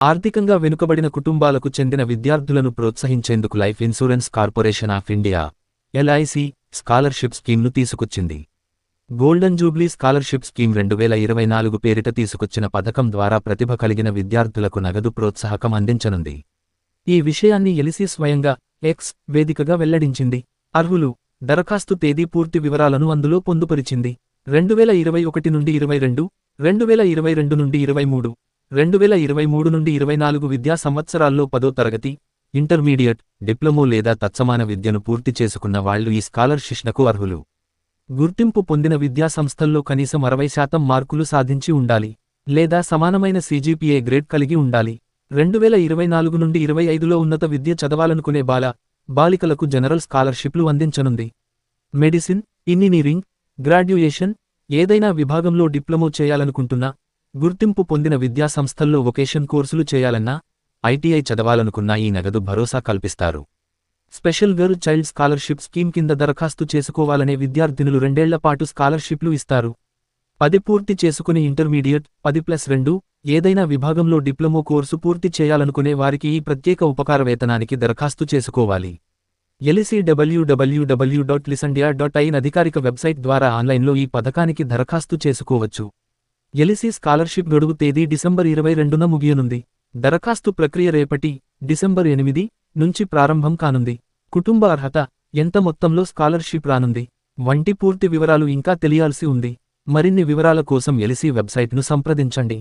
ఆర్థికంగా వెనుకబడిన కుటుంబాలకు చెందిన విద్యార్థులను ప్రోత్సహించేందుకు life insurance corporation of India LIC scholarship స్కీమ్ను తీసుకొచ్చింది. గోల్డెన్ జూబ్లీ స్కాలర్షిప్ స్కీమ్ 2024 పేరిట తీసుకొచ్చిన పథకం ద్వారా ప్రతిభ కలిగిన విద్యార్థులకు నగదు ప్రోత్సాహకం అందించనుంది. ఈ విషయాన్ని ఎల్ఐసి స్వయంగా ఎక్స్ వేదికగా వెల్లడించింది. అర్హులు, దరఖాస్తు తేదీ, పూర్తి వివరాలను అందులో పొందుపరిచింది. 2021 నుండి 22, 2022 నుండి 23, 2023 నుండి 24 విద్యా సంవత్సరాల్లో 10వ తరగతి, ఇంటర్మీడియట్, డిప్లొమో లేదా తత్సమాన విద్యను పూర్తి చేసుకున్న వాళ్లు ఈ స్కాలర్షిప్కు అర్హులు. గుర్తింపు పొందిన విద్యాసంస్థల్లో కనీసం 60% మార్కులు సాధించి ఉండాలి లేదా సమానమైన CGPA గ్రేడ్ కలిగి ఉండాలి. 2024 నుండి 25లో ఉన్నత విద్య చదవాలనుకునే బాలికలకు జనరల్ స్కాలర్షిప్లు అందించనుంది. మెడిసిన్, ఇంజనీరింగ్, గ్రాడ్యుయేషన్, ఏదైనా విభాగంలో డిప్లొమో చేయాలనుకుంటున్నా, గుర్తింపు పొందిన విద్యాసంస్థల్లో వొకేషన్ కోర్సులు చేయాలన్నా, ITI చదవాలనుకున్నా ఈ నగదు భరోసా కల్పిస్తారు. Special girl child scholarship scheme కింద దరఖాస్తు చేసుకోవాలనే విద్యార్థినులు 2 ఏళ్ల పాటు స్కాలర్షిప్లు ఇస్తారు. 10 పూర్తి చేసుకుని ఇంటర్మీడియట్, 10+2, ఏదైనా విభాగంలో డిప్లొమో కోర్సు పూర్తి చేయాలనుకునే వారికి ఈ ప్రత్యేక ఉపకార వేతనానికి దరఖాస్తు చేసుకోవాలి. ఎల్ఐసి www.lisandia.in అధికారిక వెబ్సైట్ ద్వారా ఆన్లైన్లో ఈ పథకానికి దరఖాస్తు చేసుకోవచ్చు. ఎల్ఐసి స్కాలర్షిప్ గడువు తేదీ డిసెంబర్ 22న ముగియనుంది. దరఖాస్తు ప్రక్రియ రేపటి డిసెంబర్ 8 నుంచి ప్రారంభం కానుంది. కుటుంబ అర్హత, ఎంత మొత్తంలో స్కాలర్షిప్ రానుంది వంటి పూర్తి వివరాలు ఇంకా తెలియాల్సి ఉంది. మరిన్ని వివరాల కోసం ఎల్ఐసి వెబ్సైట్ను సంప్రదించండి.